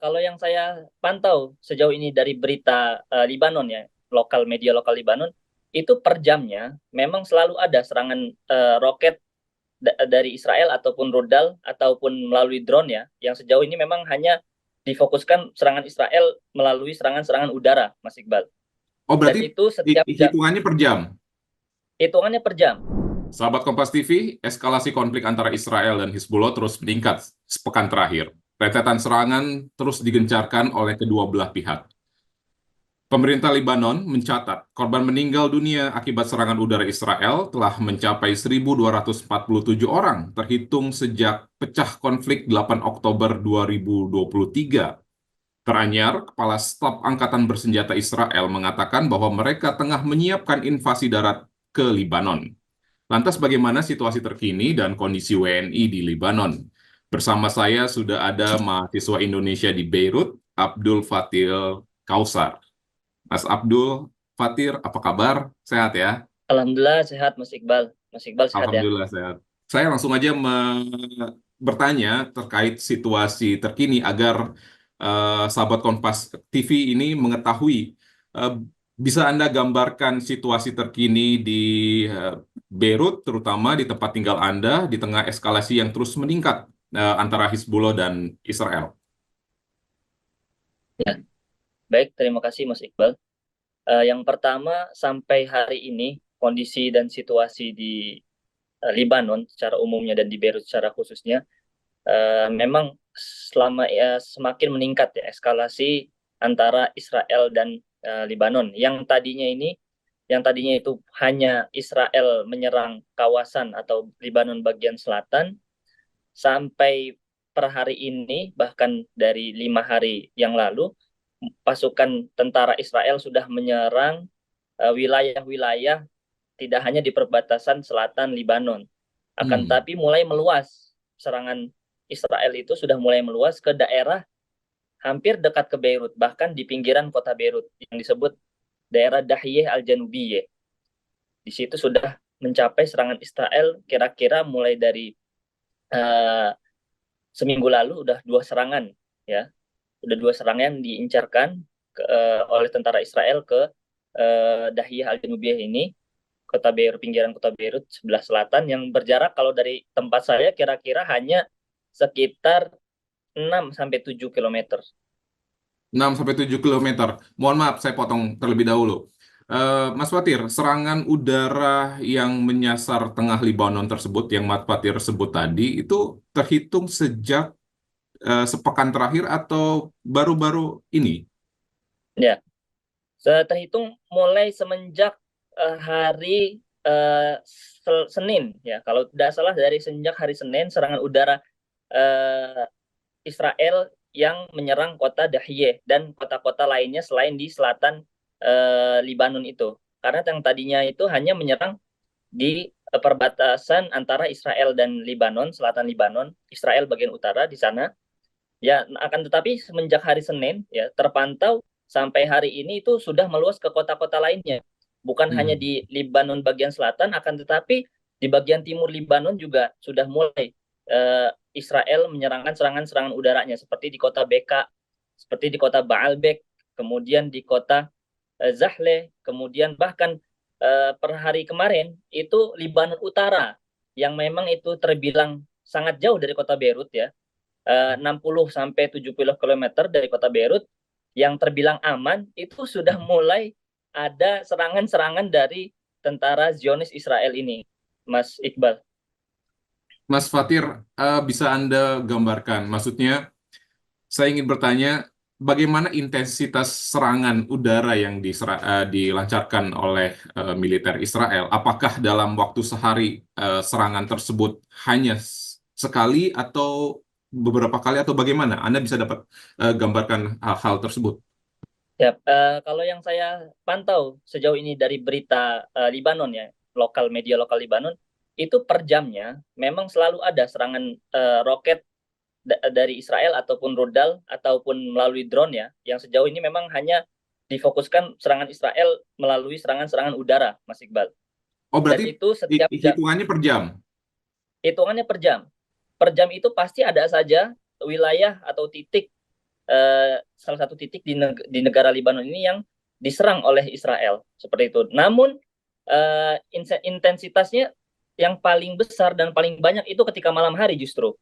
Kalau yang saya pantau sejauh ini dari berita Libanon ya, media lokal Libanon, itu per jamnya memang selalu ada serangan roket dari Israel ataupun rudal ataupun melalui drone ya, yang sejauh ini memang hanya difokuskan serangan Israel melalui serangan-serangan udara, Mas Iqbal. Oh, Dan berarti itu setiap jam, hitungannya per jam. hitungannya per jam. Sahabat Kompas TV, eskalasi konflik antara Israel dan Hizbullah terus meningkat sepekan terakhir. Rentetan serangan terus digencarkan oleh kedua belah pihak. Pemerintah Lebanon mencatat korban meninggal dunia akibat serangan udara Israel telah mencapai 1.247 orang, terhitung sejak pecah konflik 8 Oktober 2023. Teranyar, Kepala Staf Angkatan Bersenjata Israel mengatakan bahwa mereka tengah menyiapkan invasi darat ke Lebanon. Lantas bagaimana situasi terkini dan kondisi WNI di Lebanon? Bersama saya sudah ada mahasiswa Indonesia di Beirut, Abdul Fatil Kausar. Mas Abdul Fatir, apa kabar? Sehat ya? Alhamdulillah sehat Mas Iqbal. Mas Iqbal sehat ya? Alhamdulillah sehat. Saya langsung aja bertanya terkait situasi terkini agar sahabat Kompas TV ini mengetahui. eh, Bisa Anda gambarkan situasi terkini di eh, Beirut, terutama di tempat tinggal Anda, di tengah eskalasi yang terus meningkat antara Hizbullah dan Israel? Ya, baik, terima kasih Mas Iqbal. Yang pertama, sampai hari ini kondisi dan situasi di Libanon secara umumnya dan di Beirut secara khususnya memang selama ya semakin meningkat ya eskalasi antara Israel dan Libanon. Yang tadinya itu hanya Israel menyerang kawasan atau Libanon bagian selatan, sampai per hari ini bahkan dari 5 hari yang lalu pasukan tentara Israel sudah menyerang wilayah-wilayah tidak hanya di perbatasan selatan Libanon, akan Hmm. tetapi mulai meluas. Serangan Israel itu sudah mulai meluas ke daerah hampir dekat ke Beirut, bahkan di pinggiran kota Beirut yang disebut daerah Dahiyeh Al-Janubiyeh. Di situ sudah mencapai serangan Israel kira-kira mulai dari uh, seminggu lalu udah 2 serangan ya, udah 2 serangan diincarkan oleh tentara Israel ke Dahiyeh Al-Janubiyeh ini, kota Beirut, pinggiran kota Beirut sebelah selatan, yang berjarak kalau dari tempat saya kira-kira hanya sekitar 6 sampai 7 kilometer. 6 sampai 7 kilometer. Mohon maaf, saya potong terlebih dahulu. Mas Fatir, serangan udara yang menyasar tengah Libanon tersebut, yang Mas Fatir sebut tadi, itu terhitung sejak sepekan terakhir atau baru-baru ini? Ya, terhitung mulai semenjak hari Senin ya. Kalau tidak salah dari sejak hari Senin serangan udara eh, Israel yang menyerang kota Dahiyeh dan kota-kota lainnya selain di selatan Libanon itu. Karena yang tadinya itu hanya menyerang di perbatasan antara Israel dan Libanon, selatan Libanon, Israel bagian utara di sana. Ya, akan tetapi semenjak hari Senin ya terpantau sampai hari ini itu sudah meluas ke kota-kota lainnya. Bukan hanya Hmm. di Libanon bagian selatan, akan tetapi di bagian timur Libanon juga sudah mulai Israel menyerangkan serangan-serangan udaranya seperti di kota Beka, seperti di kota Baalbek, kemudian di kota Zahle, kemudian bahkan per hari kemarin itu Libanon Utara yang memang itu terbilang sangat jauh dari kota Beirut ya, 60 sampai 70 kilometer dari kota Beirut, yang terbilang aman itu sudah mulai ada serangan-serangan dari tentara Zionis Israel ini, Mas Iqbal. Mas Fatir, bisa Anda gambarkan? Maksudnya, saya ingin bertanya, bagaimana intensitas serangan udara yang dilancarkan oleh militer Israel? Apakah dalam waktu sehari serangan tersebut hanya sekali atau beberapa kali atau bagaimana? Anda bisa dapat gambarkan hal-hal tersebut? Ya, kalau yang saya pantau sejauh ini dari berita Libanon ya, media lokal Libanon, itu per jamnya memang selalu ada serangan roket dari Israel ataupun rudal ataupun melalui drone ya, yang sejauh ini memang hanya difokuskan serangan Israel melalui serangan-serangan udara, Mas Iqbal. Oh, Dan berarti itu setiap jam, hitungannya per jam? hitungannya per jam. Per jam itu pasti ada saja wilayah atau titik salah satu titik di negara Libanon ini yang diserang oleh Israel seperti itu. Namun intensitasnya yang paling besar dan paling banyak itu ketika malam hari justru.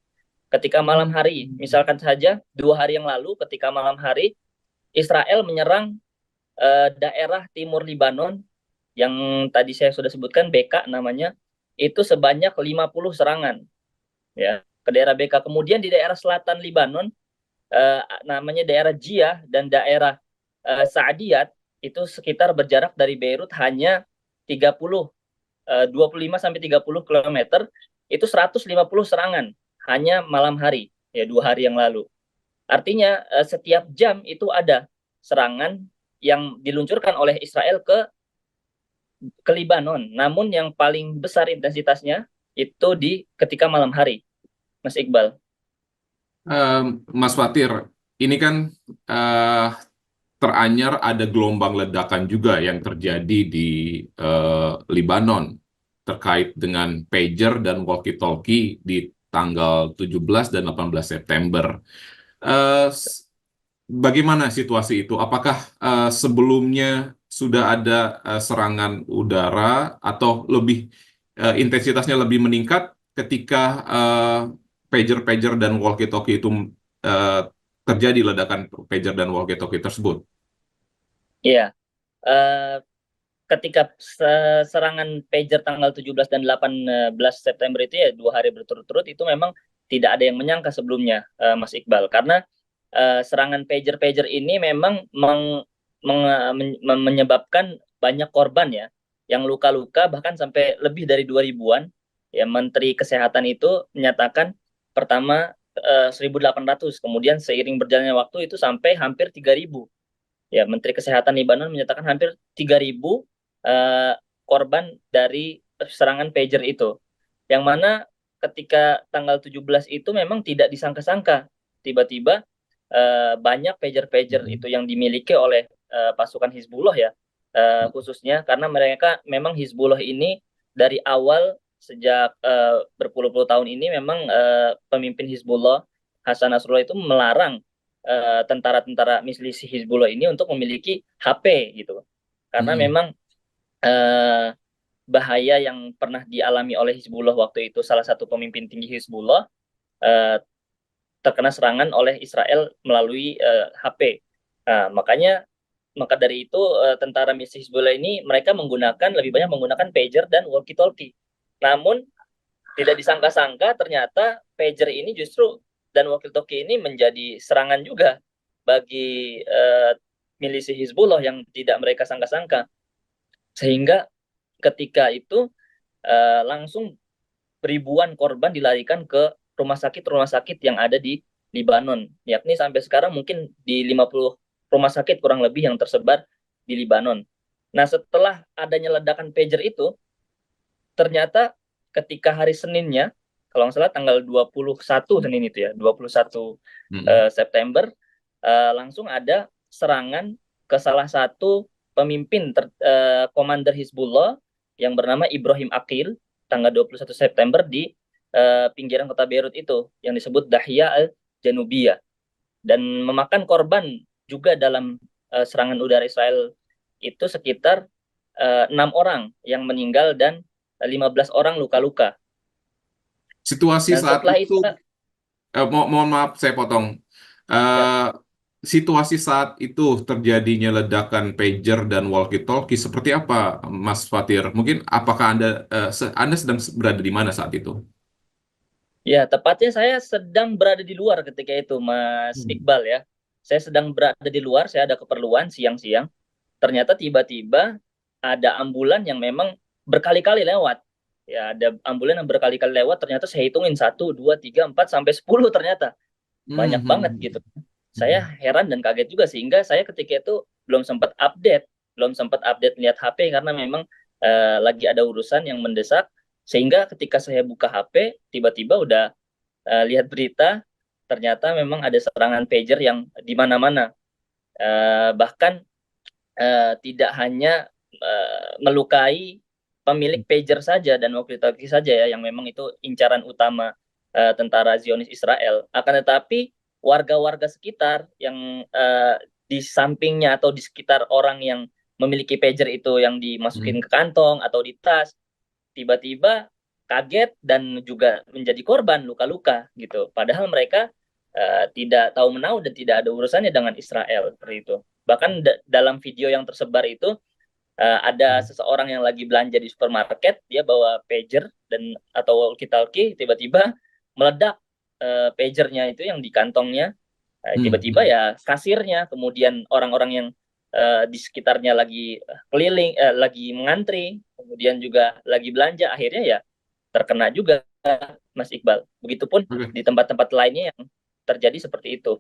Ketika malam hari, misalkan saja 2 hari yang lalu, ketika malam hari Israel menyerang daerah timur Libanon yang tadi saya sudah sebutkan BK namanya, itu sebanyak 50 serangan ya ke daerah BK. Kemudian di daerah selatan Libanon namanya daerah Jiyah dan daerah Saadiyat itu sekitar berjarak dari Beirut hanya 25 sampai 30 kilometer, itu 150 serangan hanya malam hari ya 2 hari yang lalu. Artinya setiap jam itu ada serangan yang diluncurkan oleh Israel ke Libanon. Namun yang paling besar intensitasnya itu di ketika malam hari, Mas Iqbal. Mas Fatir, ini kan eh, teranyar ada gelombang ledakan juga yang terjadi di Lebanon terkait dengan pager dan walkie-talkie di tanggal 17 dan 18 September. Eh, s- Bagaimana situasi itu? Apakah sebelumnya sudah ada serangan udara atau lebih intensitasnya lebih meningkat ketika pager-pager dan walkie-talkie itu eh, terjadi ledakan pager dan walkie-talkie tersebut? Iya, uh, ketika serangan pager tanggal 17 dan 18 September itu ya 2 hari berturut-turut itu memang tidak ada yang menyangka sebelumnya, Mas Iqbal, karena serangan pager-pager ini memang menyebabkan banyak korban ya, yang luka-luka bahkan sampai lebih dari 2 ribuan. Ya, Menteri Kesehatan itu menyatakan pertama 1.800, kemudian seiring berjalannya waktu itu sampai hampir 3.000. Ya, Menteri Kesehatan Libanon menyatakan hampir 3.000 eh, korban dari serangan pager itu. Yang mana ketika tanggal 17 itu memang tidak disangka-sangka. Tiba-tiba banyak pager-pager itu yang dimiliki oleh pasukan Hizbullah ya, khususnya karena mereka memang Hizbullah ini dari awal sejak berpuluh-puluh tahun ini memang pemimpin Hizbullah Hasan Nasrullah itu melarang tentara-tentara milisi Hizbullah ini untuk memiliki HP gitu. Karena Mm-mm. memang eh, bahaya yang pernah dialami oleh Hizbullah waktu itu, salah satu pemimpin tinggi Hizbullah eh, terkena serangan oleh Israel melalui HP. Nah, maka dari itu tentara milisi Hizbullah ini mereka lebih banyak menggunakan pager dan walkie-talkie. Namun tidak disangka-sangka ternyata pager ini justru dan walkie-talkie ini menjadi serangan juga bagi milisi Hizbullah yang tidak mereka sangka-sangka. Sehingga ketika itu langsung ribuan korban dilarikan ke rumah sakit yang ada di Libanon. Yakni sampai sekarang mungkin di 50 rumah sakit kurang lebih yang tersebar di Libanon. Nah, setelah adanya ledakan pager itu, ternyata ketika hari Seninnya, kalau nggak salah tanggal 21 Senin itu ya, 21 Mm-mm. September, langsung ada serangan ke salah satu pemimpin komander Hizbullah yang bernama Ibrahim Aqil tanggal 21 September di pinggiran kota Beirut itu yang disebut Dahya al-Janubiyah, dan memakan korban juga dalam serangan udara Israel itu sekitar 6 orang yang meninggal dan 15 orang luka-luka. Situasi Dan saat setelah itu, itu, mohon maaf saya potong. ya, Eh, Situasi saat itu terjadinya ledakan pager dan walkie-talkie seperti apa, Mas Fatir? Mungkin apakah Anda sedang berada di mana saat itu? ya tepatnya saya sedang berada di luar ketika itu, Mas Hmm. Iqbal ya. Saya sedang berada di luar, saya ada keperluan siang-siang. Ternyata tiba-tiba ada ambulan yang memang berkali-kali lewat. Ya, ada ambulan yang berkali-kali lewat. Ternyata saya hitungin 1, 2, 3, 4 sampai 10 ternyata. Banyak banget gitu. Hmm. Saya heran dan kaget juga sehingga saya ketika itu belum sempat update lihat HP karena memang lagi ada urusan yang mendesak, sehingga ketika saya buka HP tiba-tiba udah lihat berita, ternyata memang ada serangan pager yang di mana-mana. Bahkan tidak hanya melukai pemilik pager saja dan walkie-talkie saja ya yang memang itu incaran utama tentara Zionis Israel. Akan tetapi warga-warga sekitar yang di sampingnya atau di sekitar orang yang memiliki pager itu yang dimasukin ke kantong atau di tas, tiba-tiba kaget dan juga menjadi korban luka-luka gitu. Padahal mereka tidak tahu menahu dan tidak ada urusannya dengan Israel seperti itu. Bahkan dalam video yang tersebar itu ada seseorang yang lagi belanja di supermarket, dia bawa pager dan atau walkie-talkie, tiba-tiba meledak pagernya itu yang di kantongnya. Tiba-tiba ya kasirnya, kemudian orang-orang yang di sekitarnya lagi keliling, lagi mengantri, kemudian juga lagi belanja, akhirnya ya terkena juga, Mas Iqbal. Begitupun Oke. di tempat-tempat lainnya yang terjadi seperti itu.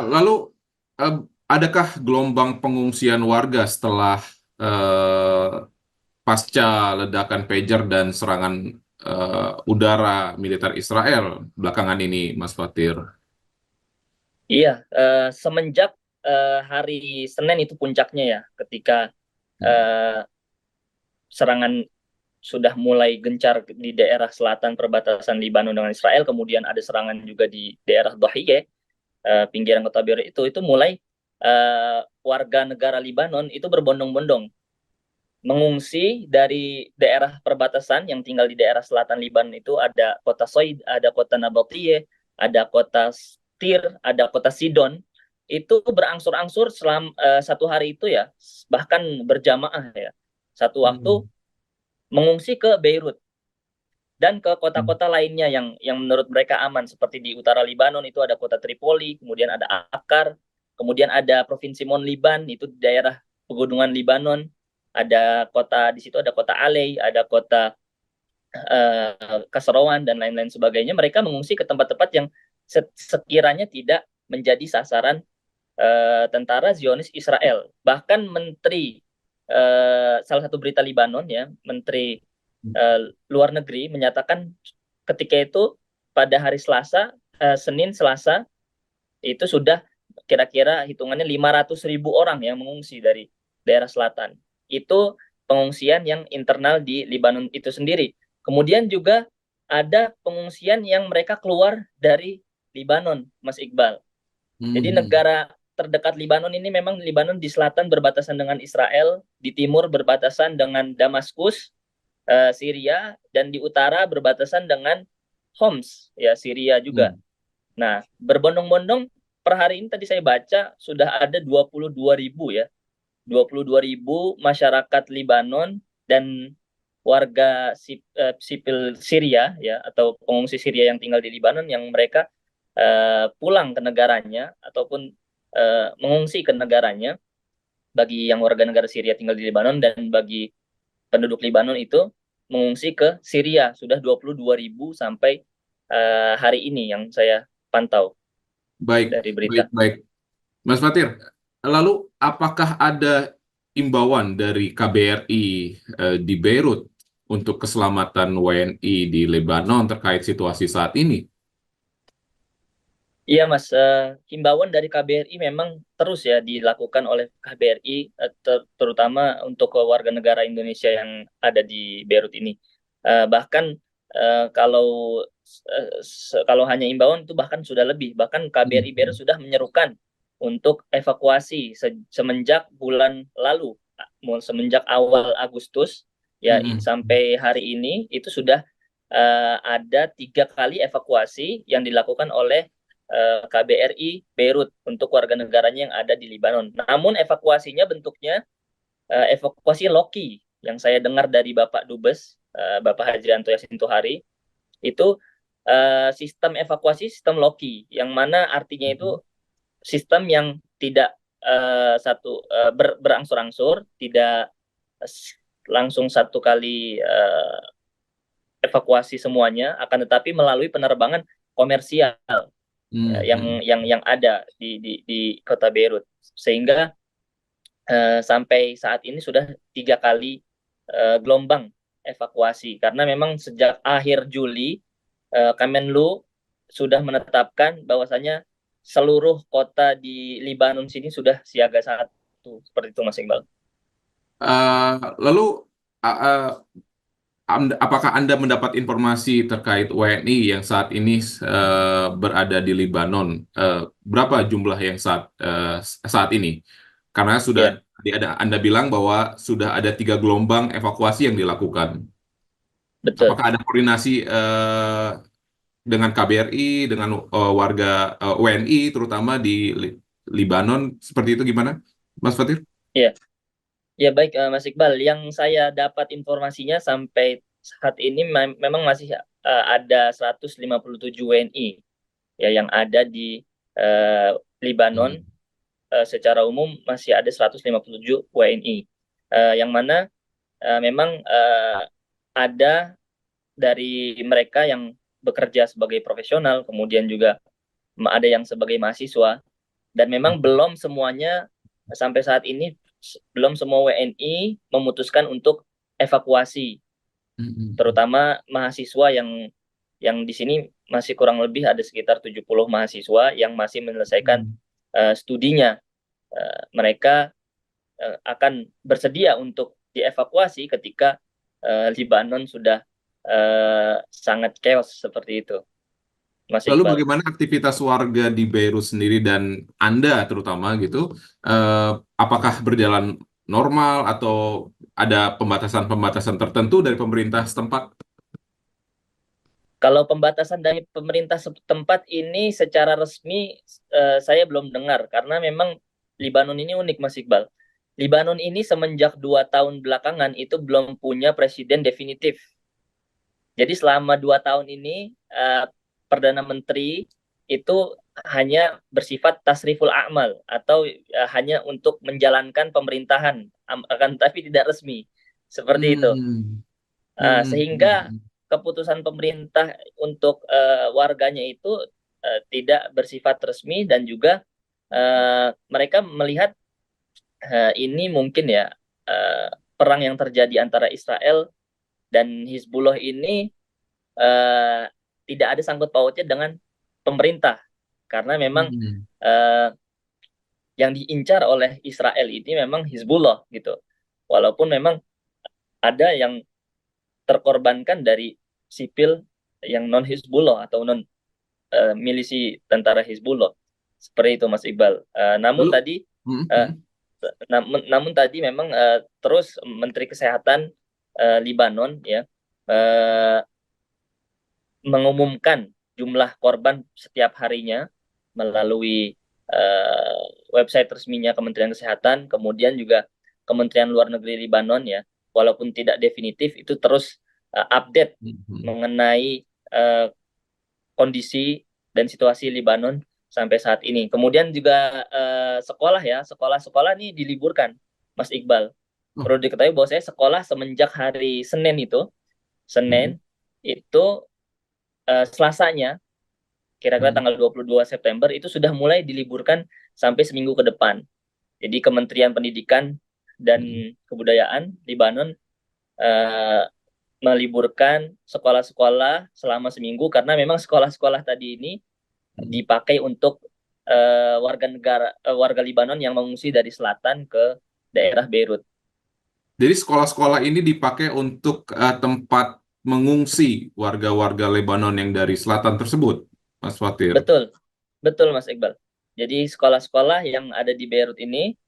Lalu eh, adakah gelombang pengungsian warga setelah eh, pasca ledakan pager dan serangan udara militer Israel belakangan ini, Mas Fatir? Iya, semenjak hari Senin itu puncaknya ya, ketika eh, serangan sudah mulai gencar di daerah selatan perbatasan Libanon dengan Israel, kemudian ada serangan juga di daerah Dahiyeh, pinggiran kota Beirut itu mulai warga negara Libanon itu berbondong-bondong mengungsi dari daerah perbatasan yang tinggal di daerah selatan Libanon. Itu ada kota Soid, ada kota Nabatiyeh, ada kota Tir, ada kota Sidon. Itu berangsur-angsur selama satu hari itu ya, bahkan berjamaah ya. Satu waktu mengungsi ke Beirut dan ke kota-kota lainnya yang menurut mereka aman, seperti di utara Libanon itu ada kota Tripoli, kemudian ada Akkar, kemudian ada provinsi Monliban itu di daerah pegunungan Libanon, ada kota di situ, ada kota Alei, ada kota Kasrawan dan lain-lain sebagainya. Mereka mengungsi ke tempat-tempat yang sekiranya tidak menjadi sasaran tentara Zionis Israel. Bahkan menteri salah satu berita Libanon ya, menteri luar negeri menyatakan ketika itu pada hari Selasa, Senin Selasa itu sudah kira-kira hitungannya 500.000 orang yang mengungsi dari daerah selatan. Itu pengungsian yang internal di Libanon itu sendiri. Kemudian juga ada pengungsian yang mereka keluar dari Libanon, Mas Iqbal. Jadi negara terdekat Libanon ini memang Libanon di selatan berbatasan dengan Israel, di timur berbatasan dengan Damaskus, Syria, dan di utara berbatasan dengan Homs, ya Syria juga. Nah, berbondong-bondong per hari ini tadi saya baca sudah ada 22.000 ya. 22.000 masyarakat Libanon dan warga sipil Syria ya atau pengungsi Syria yang tinggal di Libanon yang mereka pulang ke negaranya ataupun mengungsi ke negaranya, bagi yang warga negara Syria tinggal di Libanon dan bagi penduduk Libanon itu mengungsi ke Syria sudah 22.000 sampai hari ini yang saya pantau Baik, dari baik, berita. baik. Mas Fatir, lalu apakah ada imbauan dari KBRI di Beirut untuk keselamatan WNI di Lebanon terkait situasi saat ini? Iya Mas, himbauan dari KBRI memang terus ya dilakukan oleh KBRI, terutama untuk warga negara Indonesia yang ada di Beirut ini. Bahkan kalau kalau hanya himbauan itu bahkan sudah lebih, bahkan KBRI Beirut sudah menyerukan untuk evakuasi semenjak bulan lalu, semenjak awal Agustus ya sampai hari ini itu sudah ada 3 kali evakuasi yang dilakukan oleh KBRI Beirut untuk warga negaranya yang ada di Libanon. Namun evakuasinya bentuknya evakuasi Loki yang saya dengar dari Bapak Dubes, Bapak Hajrianto Yassin Tuhari, itu sistem evakuasi sistem Loki, yang mana artinya itu sistem yang tidak berangsur-angsur, tidak langsung satu kali evakuasi semuanya, akan tetapi melalui penerbangan komersial yang ada di kota Beirut, sehingga sampai saat ini sudah 3 kali gelombang evakuasi karena memang sejak akhir Juli Kemenlu sudah menetapkan bahwasanya seluruh kota di Libanon sini sudah siaga 1 seperti itu Mas Iqbal. Lalu apakah Anda mendapat informasi terkait WNI yang saat ini berada di Libanon? Berapa jumlah yang saat ini? Karena Ya, sudah tadi Anda bilang bahwa sudah ada 3 gelombang evakuasi yang dilakukan. betul. Apakah ada koordinasi dengan KBRI, dengan warga WNI, terutama di Libanon, seperti itu gimana, Mas Fatir? Ya, ya baik Mas Iqbal. Yang saya dapat informasinya sampai saat ini memang masih ada 157 WNI ya yang ada di eh, Libanon. Hmm. Secara umum masih ada 157 WNI. Yang mana memang ada dari mereka yang bekerja sebagai profesional, kemudian juga ada yang sebagai mahasiswa, dan memang belum semuanya sampai saat ini belum semua WNI memutuskan untuk evakuasi, Hmm. terutama mahasiswa yang di sini masih kurang lebih ada sekitar 70 mahasiswa yang masih menyelesaikan Hmm. studinya. Mereka akan bersedia untuk dievakuasi ketika Libanon sudah sangat chaos seperti itu, Mas Lalu Iqbal. bagaimana aktivitas warga di Beirut sendiri dan Anda terutama gitu? eh, apakah berjalan normal atau ada pembatasan-pembatasan tertentu dari pemerintah setempat? Kalau pembatasan dari pemerintah setempat ini secara resmi saya belum dengar karena memang Libanon ini unik, Mas Iqbal. Libanon ini semenjak 2 tahun belakangan itu belum punya presiden definitif. Jadi selama 2 tahun ini Perdana Menteri itu hanya bersifat tasriful a'mal atau hanya untuk menjalankan pemerintahan, akan tapi tidak resmi. Seperti itu. Hmm. Hmm. Sehingga Hmm. keputusan pemerintah untuk warganya itu tidak bersifat resmi, dan juga mereka melihat ini mungkin ya perang yang terjadi antara Israel dan Hizbullah ini eh, tidak ada sangkut pautnya dengan pemerintah, karena memang Hmm. eh, yang diincar oleh Israel ini memang Hizbullah gitu. Walaupun memang ada yang terkorbankan dari sipil yang non Hizbullah atau non milisi tentara Hizbullah, seperti itu Mas Iqbal. Namun Lalu, tadi hmm. eh, Hmm. namun tadi memang terus Menteri Kesehatan Libanon ya eh, mengumumkan jumlah korban setiap harinya melalui eh, website resminya Kementerian Kesehatan, kemudian juga Kementerian Luar Negeri Libanon ya, walaupun tidak definitif itu terus update Hmm. mengenai eh, kondisi dan situasi Libanon sampai saat ini. Kemudian juga sekolah ya, sekolah-sekolah ini diliburkan, Mas Iqbal. Oh. Perlu diketahui bahwa saya sekolah semenjak hari Hmm. Senin itu Selasanya, kira-kira Hmm. tanggal 22 September itu sudah mulai diliburkan sampai seminggu ke depan. Jadi Kementerian Pendidikan dan Hmm. Kebudayaan Libanon eh, meliburkan sekolah-sekolah selama seminggu karena memang sekolah-sekolah tadi ini Hmm. dipakai untuk warga Libanon yang mengungsi dari selatan ke daerah Beirut. Jadi sekolah-sekolah ini dipakai untuk tempat mengungsi warga-warga Lebanon yang dari selatan tersebut, Mas Fatir. Betul, betul Mas Iqbal. Jadi sekolah-sekolah yang ada di Beirut ini,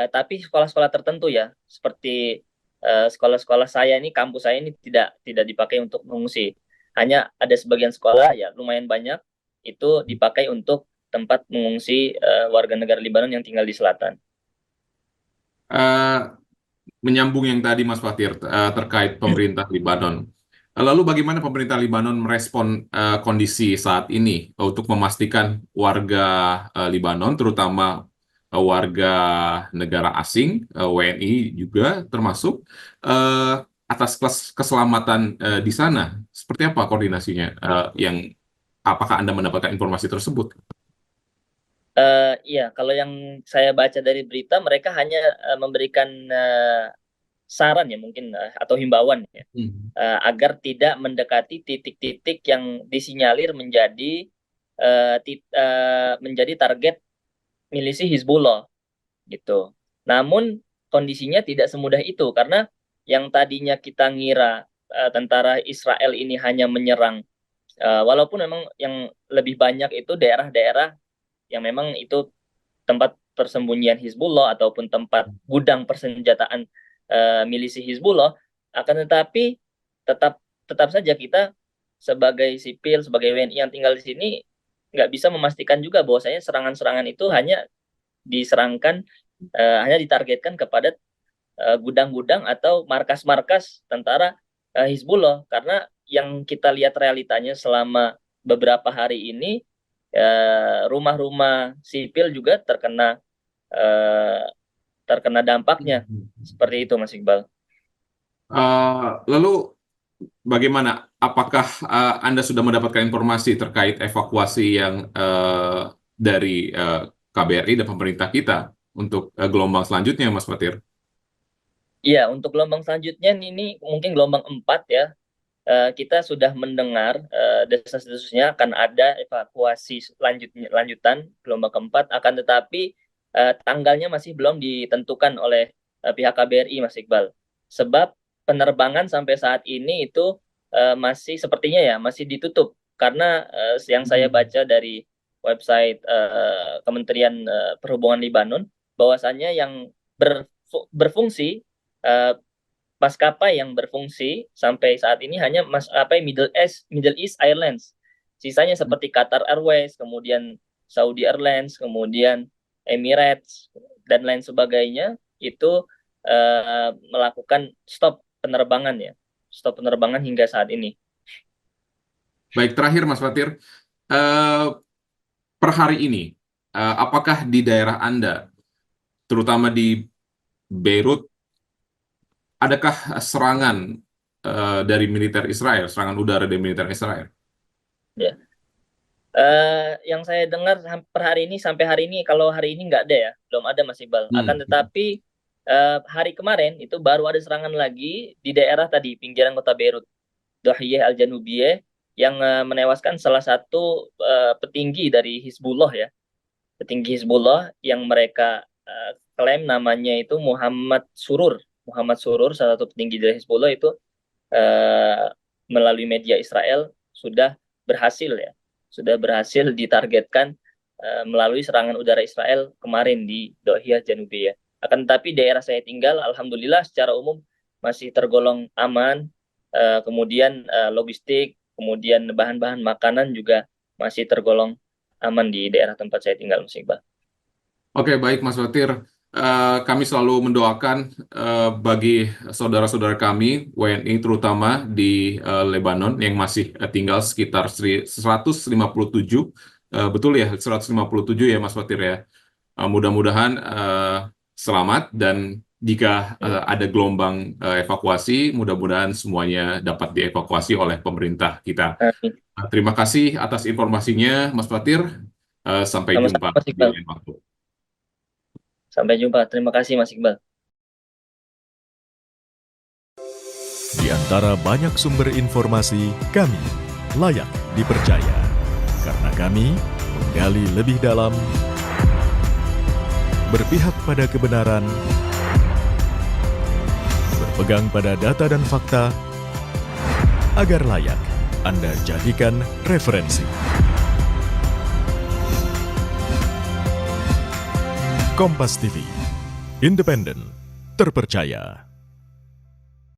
tapi sekolah-sekolah tertentu ya, seperti sekolah-sekolah saya ini, kampus saya ini tidak dipakai untuk mengungsi. Hanya ada sebagian sekolah ya, lumayan banyak itu dipakai untuk tempat mengungsi warga negara Libanon yang tinggal di selatan. Eh, Menyambung yang tadi Mas Fatir terkait pemerintah Libanon. Lalu bagaimana pemerintah Libanon merespon kondisi saat ini untuk memastikan warga Libanon, terutama warga negara asing, WNI juga termasuk, eh, atas keselamatan di sana? Seperti apa koordinasinya? Yang apakah Anda mendapatkan informasi tersebut? Iya, kalau yang saya baca dari berita, mereka hanya memberikan saran ya mungkin atau himbauan ya, Hmm. agar tidak mendekati titik-titik yang disinyalir menjadi target milisi Hizbullah gitu. Namun kondisinya tidak semudah itu karena yang tadinya kita ngira tentara Israel ini hanya menyerang, walaupun memang yang lebih banyak itu daerah-daerah yang memang itu tempat persembunyian Hizbullah ataupun tempat gudang persenjataan milisi Hizbullah, akan tetapi tetap tetap saja kita sebagai sipil, sebagai WNI yang tinggal di sini nggak bisa memastikan juga bahwasanya serangan-serangan itu hanya ditargetkan kepada gudang-gudang atau markas-markas tentara Hizbullah, karena yang kita lihat realitanya selama beberapa hari ini, rumah-rumah sipil juga terkena dampaknya seperti itu, Mas Iqbal. Lalu bagaimana? Apakah Anda sudah mendapatkan informasi terkait evakuasi yang dari KBRI dan pemerintah kita untuk gelombang selanjutnya, Mas Fatir? Iya, untuk gelombang selanjutnya ini mungkin gelombang 4 ya. Kita sudah mendengar desas-desusnya akan ada evakuasi lanjutan gelombang keempat, akan tetapi tanggalnya masih belum ditentukan oleh pihak KBRI, Mas Iqbal. Sebab penerbangan sampai saat ini itu masih sepertinya ya masih ditutup, karena yang saya baca dari website Kementerian Perhubungan Libanon, bahwasannya yang berfungsi, maskapai yang berfungsi sampai saat ini hanya maskapai Middle East Airlines. Sisanya seperti Qatar Airways, kemudian Saudi Airlines, kemudian Emirates, dan lain sebagainya itu melakukan stop penerbangan hingga saat ini. Baik, terakhir Mas Fatir, per hari ini, apakah di daerah Anda, terutama di Beirut, adakah serangan dari militer Israel, serangan udara dari militer Israel? Ya. Yang saya dengar per hari ini, sampai hari ini, kalau hari ini nggak ada ya, belum ada, Mas Iqbal. Akan tetapi hari kemarin itu baru ada serangan lagi di daerah tadi pinggiran kota Beirut, Dahiyeh Al-Janubiyeh, yang menewaskan salah satu petinggi dari Hizbullah ya, petinggi Hizbullah yang mereka klaim namanya itu Muhammad Surur, salah satu petinggi dari Hizbullah itu melalui media Israel sudah berhasil ditargetkan melalui serangan udara Israel kemarin di Dahiyeh Janubiyeh. Akan tetapi daerah saya tinggal, alhamdulillah secara umum masih tergolong aman. Kemudian logistik, kemudian bahan-bahan makanan juga masih tergolong aman di daerah tempat saya tinggal, Mas Iqbal. Oke, baik Mas Fatir. Kami selalu mendoakan bagi saudara-saudara kami, WNI terutama di Lebanon yang masih tinggal sekitar 157, betul ya, 157 ya Mas Fatir ya. Mudah-mudahan selamat, dan jika ada gelombang evakuasi, mudah-mudahan semuanya dapat dievakuasi oleh pemerintah kita. Terima kasih atas informasinya, Mas Fatir. Sampai jumpa di lain waktu. Sampai jumpa. Terima kasih, Mas Iqbal. Di antara banyak sumber informasi, kami layak dipercaya. Karena kami menggali lebih dalam, berpihak pada kebenaran, berpegang pada data dan fakta, agar layak Anda jadikan referensi. Kompas TV, independen, terpercaya.